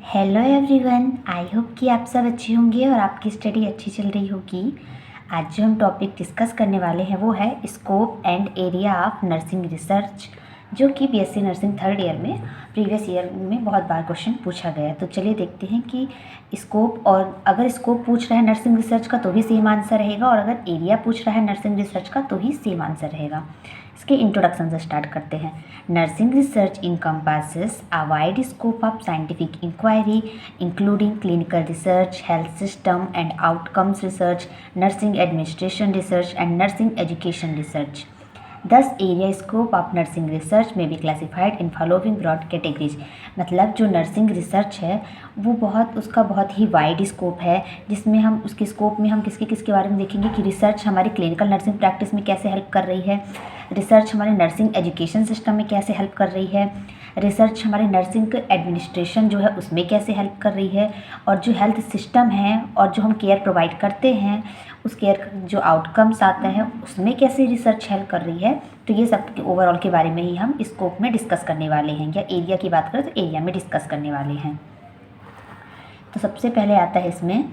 Hello everyone, I hope कि आप सब अच्छे होंगे और आपकी स्टडी अच्छी चल रही होगी। आज जो हम टॉपिक डिस्कस करने वाले हैं वो है scope and area of nursing research, जो कि बीएससी नर्सिंग थर्ड ईयर में प्रीवियस ईयर में बहुत बार क्वेश्चन पूछा गया है। तो चलिए देखते हैं कि स्कोप, और अगर स्कोप पूछ रहा है नर्सिंग रिसर्च का तो भी सेम आंसर रहेगा, और अगर एरिया पूछ रहा है नर्सिंग रिसर्च का तो ही सेम आंसर रहेगा। इसके इंट्रोडक्शन से स्टार्ट करते हैं। Nursing research encompasses a wide scope of scientific inquiry, including clinical research, health system and outcomes research, nursing administration research, and nursing education research. Thus, area scope of nursing research may be classified in following broad categories. मतलब जो nursing research है वो उसका बहुत ही wide scope है, जिसमें हम उसके स्कोप में हम किसके बारे में देखेंगे कि रिसर्च हमारी क्लिनिकल नर्सिंग प्रैक्टिस में कैसे हेल्प कर रही है, रिसर्च हमारे नर्सिंग एजुकेशन सिस्टम में कैसे हेल्प कर रही है, रिसर्च हमारे नर्सिंग एडमिनिस्ट्रेशन जो है उसमें कैसे हेल्प कर रही है, और जो हेल्थ सिस्टम है और जो हम केयर प्रोवाइड करते हैं उस केयर जो आउटकम्स आता है उसमें कैसे रिसर्च हेल्प कर रही है। तो ये सब ओवरऑल के बारे में ही हम स्कोप में डिस्कस करने वाले हैं, या एरिया की बात करें तो एरिया में डिस्कस करने वाले हैं। तो सबसे पहले आता है इसमें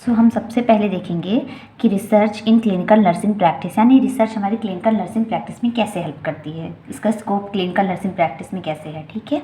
हम सबसे पहले देखेंगे कि रिसर्च इन क्लिनिकल नर्सिंग प्रैक्टिस, यानी रिसर्च हमारी क्लिनिकल नर्सिंग प्रैक्टिस में कैसे हेल्प करती है, इसका स्कोप क्लिनिकल नर्सिंग प्रैक्टिस में कैसे है। ठीक है,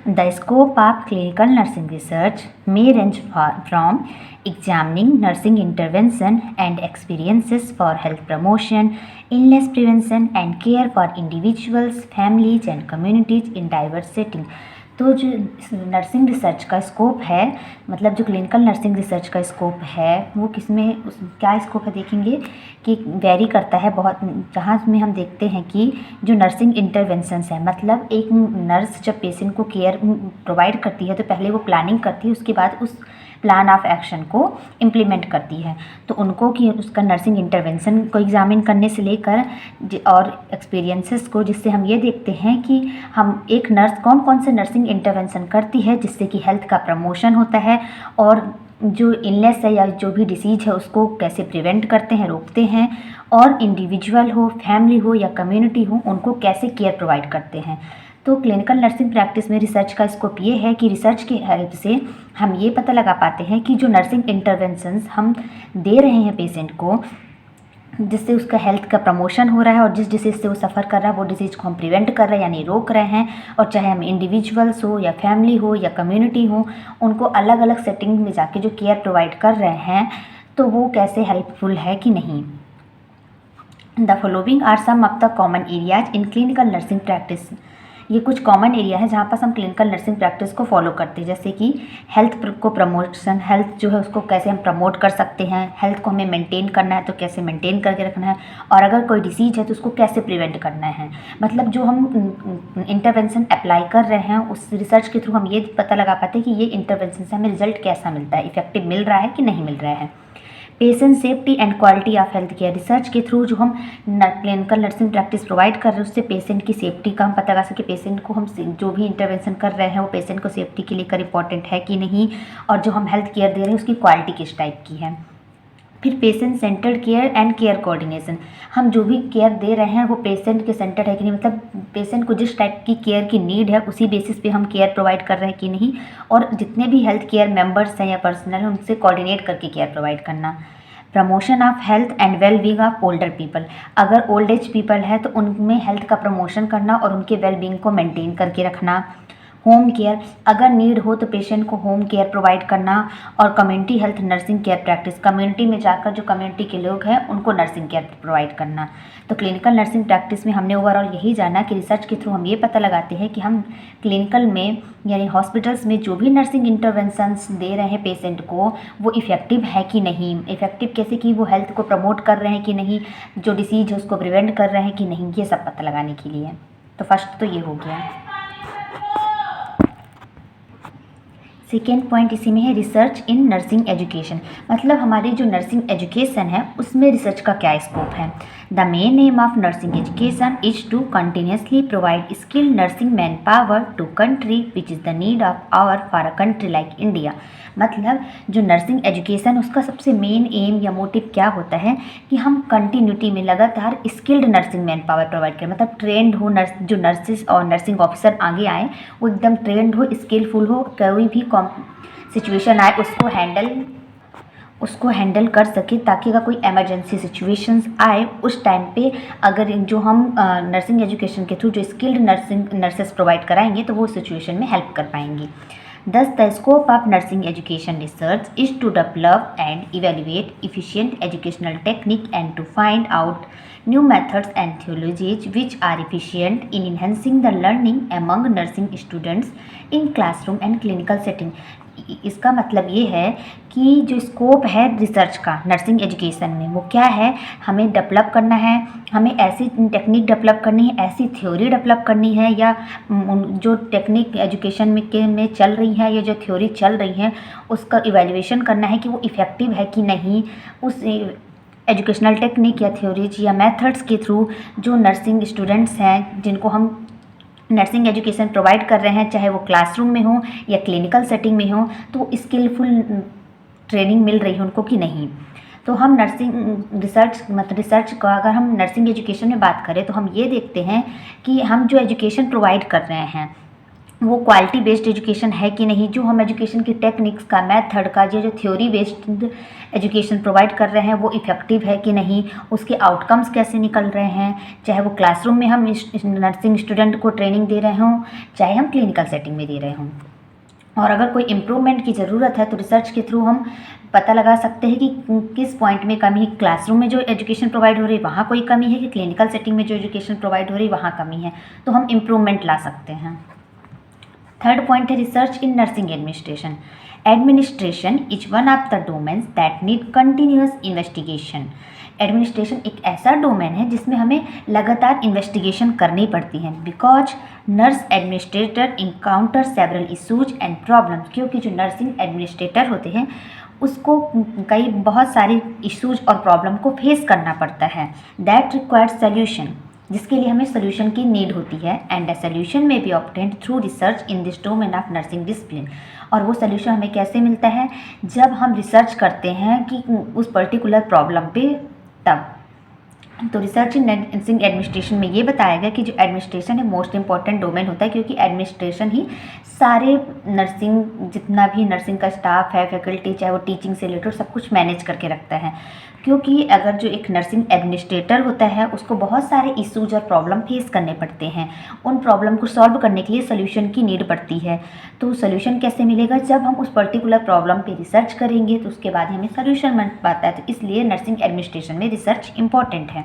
the scope of clinical nursing research may range from examining nursing intervention and experiences for health promotion, illness prevention and care for individuals, families and communities in diverse settings. तो जो nursing research का scope है, मतलब जो clinical nursing research का scope है वो क्या स्कोप है देखेंगे कि वेरी करता है बहुत, जहाँ में हम देखते हैं कि जो नर्सिंग इंटरवेंशंस है, मतलब एक नर्स जब पेशेंट को केयर प्रोवाइड करती है तो पहले वो प्लानिंग करती है, उसके बाद उस प्लान ऑफ एक्शन को इम्प्लीमेंट करती है। तो उनको कि उसका नर्सिंग इंटरवेंशन को एग्जामिन करने से लेकर और एक्सपीरियंसेस को, जिससे हम ये देखते हैं कि हम एक नर्स कौन से नर्सिंग इंटरवेंशन करती है जिससे कि हेल्थ का प्रमोशन होता है, और जो इलनेस है या जो भी डिसीज है उसको कैसे प्रिवेंट करते हैं, रोकते हैं, और इंडिविजुअल हो, फैमिली हो या कम्युनिटी हो, उनको कैसे केयर प्रोवाइड करते हैं। तो क्लिनिकल नर्सिंग प्रैक्टिस में रिसर्च का स्कोप ये है कि रिसर्च की हेल्प से हम ये पता लगा पाते हैं कि जो नर्सिंग इंटरवेंशंस हम दे रहे हैं पेशेंट को, जिससे उसका हेल्थ का प्रमोशन हो रहा है और जिस डिसीज़ से वो सफ़र कर रहा है वो डिसीज़ को हम प्रिवेंट कर रहे हैं, यानी रोक रहे हैं, और चाहे हम इंडिविजुअल्स हो या फैमिली हो या कम्युनिटी हो, उनको अलग अलग सेटिंग में जाके जो केयर प्रोवाइड कर रहे हैं तो वो कैसे हेल्पफुल है कि नहीं। The following are some of the common areas in clinical nursing practice. ये कुछ कॉमन एरिया है जहाँ पर हम क्लिनिकल नर्सिंग प्रैक्टिस को फॉलो करते हैं, जैसे कि हेल्थ को प्रमोशन, हेल्थ जो है उसको कैसे हम प्रमोट कर सकते हैं, हेल्थ को हमें मेंटेन करना है तो कैसे मेंटेन करके रखना है, और अगर कोई डिसीज है तो उसको कैसे प्रिवेंट करना है। मतलब जो हम इंटरवेंशन अप्लाई कर रहे हैं उस रिसर्च के थ्रू हम ये पता लगा पाते हैं कि ये इंटरवेंशन से हमें रिजल्ट कैसा मिलता है, इफेक्टिव मिल रहा है कि नहीं मिल रहा है। Patient safety and quality of health care, research के थ्रू जो हम क्लिनिकल नर्सिंग प्रैक्टिस प्रोवाइड कर रहे हैं उससे पेशेंट की सेफ्टी का हम पता लगा सके, पेशेंट को हम जो भी इंटरवेंशन कर रहे हैं वो पेशेंट को सेफ्टी के लेकर इंपॉर्टेंट है कि नहीं, और जो हम हेल्थ केयर दे रहे हैं उसकी क्वालिटी किस टाइप की है। फिर patient centred care and care coordination, हम जो भी केयर दे रहे हैं वो पेशेंट के सेंटर्ड है कि नहीं, मतलब पेशेंट को जिस टाइप की केयर की नीड है उसी बेसिस पे हम केयर प्रोवाइड कर रहे हैं कि नहीं, और जितने भी हेल्थ केयर मेंबर्स हैं या पर्सनल हैं उनसे कोऑर्डिनेट करके केयर प्रोवाइड करना। Promotion of health and well being of older people, अगर ओल्ड एज पीपल है तो उनमें हेल्थ का प्रमोशन करना और उनके वेल बींग को मेंटेन करके रखना। होम केयर, अगर नीड हो तो पेशेंट को होम केयर प्रोवाइड करना, और community health nursing care practice, community में जाकर जो कम्युनिटी के लोग हैं उनको नर्सिंग केयर प्रोवाइड करना। तो क्लिनिकल नर्सिंग प्रैक्टिस में हमने ओवरऑल यही जाना कि रिसर्च के थ्रू हम ये पता लगाते हैं कि हम क्लिनिकल में यानी हॉस्पिटल्स में जो भी नर्सिंग इंटरवेंशंस दे रहे हैं पेशेंट को वो इफ़ेक्टिव है कि नहीं, इफ़ेक्टिव कैसे कि वो हेल्थ को प्रमोट कर रहे हैं कि नहीं, जो डिसीज है उसको प्रिवेंट कर रहे हैं कि नहीं, ये सब पता लगाने के लिए। तो फर्स्ट तो ये हो गया। सेकेंड पॉइंट इसी में है रिसर्च इन नर्सिंग एजुकेशन, मतलब हमारी जो नर्सिंग एजुकेशन है उसमें रिसर्च का क्या स्कोप है। The main aim of nursing education is to continuously provide skilled nursing manpower to country which is the need of our for a country like India। मतलब जो नर्सिंग एजुकेशन उसका सबसे main M या motive क्या होता है कि हम कंटिन्यूटी में लगातार skilled nursing man power provide करें, मतलब ट्रेंड हो नर्स, जो नर्सिस और नर्सिंग ऑफिसर आगे आए वो एकदम ट्रेंड हो, स्किलफुल हो, कोई भी सिचुएशन आए उसको हैंडल कर सके, ताकि अगर कोई एमरजेंसी सिचुएशंस आए उस टाइम पे अगर जो हम नर्सिंग एजुकेशन के थ्रू जो स्किल्ड नर्सेस प्रोवाइड कराएंगे तो वो सिचुएशन में हेल्प कर पाएंगी। Thus, the scope of nursing education research is to develop and evaluate efficient educational technique and to find out new methods and theologies which are efficient in enhancing the learning among nursing students in classroom and clinical setting। इसका मतलब ये है कि जो scope है research का nursing education में वो क्या है, हमें डेवलप करना है, हमें ऐसी टेक्निक डेवलप करनी है, ऐसी थ्योरी डेवलप करनी है, या जो टेक्निक एजुकेशन में चल रही है या जो थ्योरी चल रही है उसका इवैल्यूएशन करना है कि वो इफ़ेक्टिव है कि नहीं। उस एजुकेशनल टेक्निक या थ्योरीज या मेथड्स के थ्रू जो नर्सिंग स्टूडेंट्स हैं जिनको हम नर्सिंग एजुकेशन प्रोवाइड कर रहे हैं, चाहे वो क्लासरूम में हो या क्लिनिकल सेटिंग में हो, तो वो स्किलफुल ट्रेनिंग मिल रही है उनको कि नहीं। तो हम नर्सिंग रिसर्च का अगर हम नर्सिंग एजुकेशन में बात करें तो हम ये देखते हैं कि हम जो एजुकेशन प्रोवाइड कर रहे हैं वो क्वालिटी बेस्ड एजुकेशन है कि नहीं, जो हम एजुकेशन की टेक्निक्स का, मेथड का, जो थ्योरी बेस्ड एजुकेशन प्रोवाइड कर रहे हैं वो इफ़ेक्टिव है कि नहीं, उसके आउटकम्स कैसे निकल रहे हैं, चाहे वो क्लासरूम में हम नर्सिंग स्टूडेंट को ट्रेनिंग दे रहे हों, चाहे हम क्लिनिकल सेटिंग में दे रहे हों। और अगर कोई इम्प्रूवमेंट की ज़रूरत है तो रिसर्च के थ्रू हम पता लगा सकते हैं कि किस पॉइंट में कमी है, क्लासरूम में जो एजुकेशन प्रोवाइड हो रही है वहाँ कोई कमी है कि क्लिनिकल सेटिंग में जो एजुकेशन प्रोवाइड हो रही है वहाँ कमी है, तो हम इम्प्रूवमेंट ला सकते हैं। थर्ड पॉइंट है research in nursing administration. Administration is one of the domains that need continuous investigation. Administration एक ऐसा डोमेन है जिसमें हमें लगातार इन्वेस्टिगेशन करनी पड़ती है, because nurse administrator encounter several issues and problems. क्योंकि जो नर्सिंग एडमिनिस्ट्रेटर होते हैं उसको बहुत सारे इशूज और प्रॉब्लम को फेस करना पड़ता है, दैट रिक्वायर्ड सोल्यूशन, जिसके लिए हमें सोल्यूशन की नीड होती है। एंड द सोल्यूशन में B obtained through research in this domain of nursing discipline. और वो सोल्यूशन हमें कैसे मिलता है, जब हम रिसर्च करते हैं कि उस पर्टिकुलर प्रॉब्लम पे, तब। तो रिसर्च इन नर्सिंग एडमिनिस्ट्रेशन में ये बताया गया कि जो एडमिनिस्ट्रेशन है मोस्ट इंपॉर्टेंट डोमेन होता है, क्योंकि एडमिनिस्ट्रेशन ही सारे नर्सिंग, जितना भी नर्सिंग का स्टाफ है, फैकल्टी, चाहे वो टीचिंग से रिलेटेड, सब कुछ मैनेज करके रखता है। क्योंकि अगर जो एक नर्सिंग एडमिनिस्ट्रेटर होता है उसको बहुत सारे इश्यूज और प्रॉब्लम फेस करने पड़ते हैं, उन प्रॉब्लम को सॉल्व करने के लिए सोल्यूशन की नीड पड़ती है। तो सोल्यूशन कैसे मिलेगा, जब हम उस पर्टिकुलर प्रॉब्लम पे रिसर्च करेंगे तो उसके बाद हमें सोल्यूशन मिल पाता है। तो इसलिए नर्सिंग एडमिनिस्ट्रेशन में रिसर्च इंपॉर्टेंट है।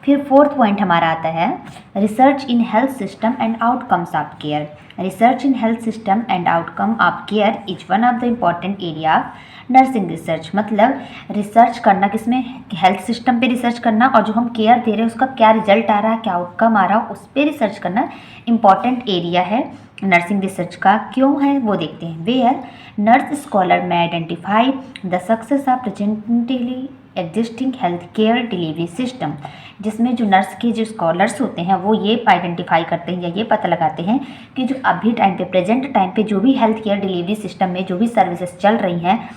फिर फोर्थ पॉइंट हमारा आता है research in health system and outcomes of care. Research in health system and outcome of care is one of the important area of nursing research. मतलब research करना किसमें, health system पे research करना, और जो हम केयर दे रहे हैं उसका क्या रिजल्ट आ रहा है, क्या आउटकम आ रहा है, उस पर रिसर्च करना इम्पॉर्टेंट एरिया है नर्सिंग रिसर्च का। क्यों है वो देखते हैं। वेयर नर्स स्कॉलर में identify the success of presently existing health care delivery system, जिसमें जो नर्स के जो स्कॉलर्स होते हैं वो ये आइडेंटिफाई करते हैं या ये पता लगाते हैं कि जो अभी टाइम पे, प्रेजेंट टाइम पे जो भी हेल्थ केयर डिलीवरी सिस्टम में जो भी सर्विसेज चल रही हैं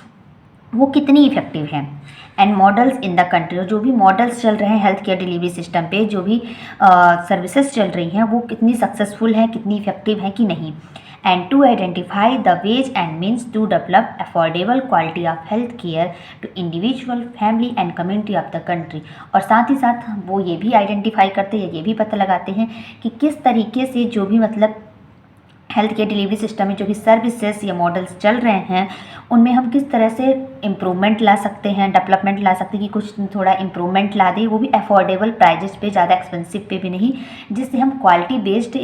वो कितनी इफेक्टिव हैं। And models in the country, जो भी मॉडल्स चल रहे हैं हेल्थ केयर डिलीवरी सिस्टम पे, जो भी सर्विसेज चल रही हैं वो कितनी सक्सेसफुल हैं, कितनी इफेक्टिव हैं कि नहीं। And to identify the ways and means to develop affordable quality of health care to individual, family and community of the country. और साथ ही साथ वो ये भी आइडेंटिफाई करते हैं, ये भी पता लगाते हैं कि किस तरीके से जो भी मतलब हेल्थ केयर डिलीवरी सिस्टम में जो भी सर्विसेज या मॉडल्स चल रहे हैं उनमें हम किस तरह से इम्प्रूवमेंट ला सकते हैं, डेवलपमेंट ला सकते हैं कि कुछ थोड़ा इम्प्रूवमेंट ला दें, वो भी अफोर्डेबल प्राइजेस पे, ज़्यादा एक्सपेंसिव पे भी नहीं, जिससे हम quality based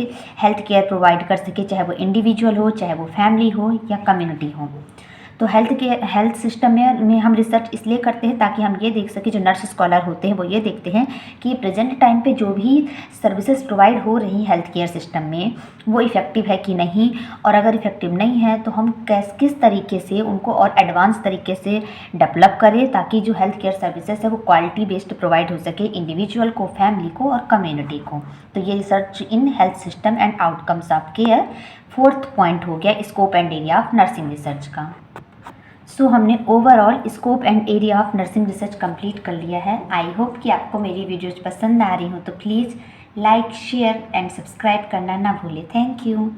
health care provide कर सकें, चाहे वो इंडिविजुअल हो, चाहे वो फैमिली हो या कम्युनिटी हो। तो हेल्थ सिस्टम में हम रिसर्च इसलिए करते हैं ताकि हम ये देख सकें, जो नर्स स्कॉलर होते हैं वो ये देखते हैं कि प्रेजेंट टाइम पे जो भी सर्विसेज प्रोवाइड हो रही हेल्थ केयर सिस्टम में वो इफ़ेक्टिव है कि नहीं, और अगर इफ़ेक्टिव नहीं है तो हम किस तरीके से उनको और एडवांस तरीके से डेवलप करें ताकि जो हेल्थ केयर सर्विसेज है वो क्वालिटी बेस्ड प्रोवाइड हो सके इंडिविजुअल को, फैमिली को और कम्युनिटी को। तो ये research in health system and outcomes of care 4th point हो गया scope and area of nursing research का। सो हमने overall scope and area of nursing research complete कर लिया है। आई होप कि आपको मेरी वीडियोज़ पसंद आ रही हो, तो please like, share and subscribe करना ना भूलें। Thank you.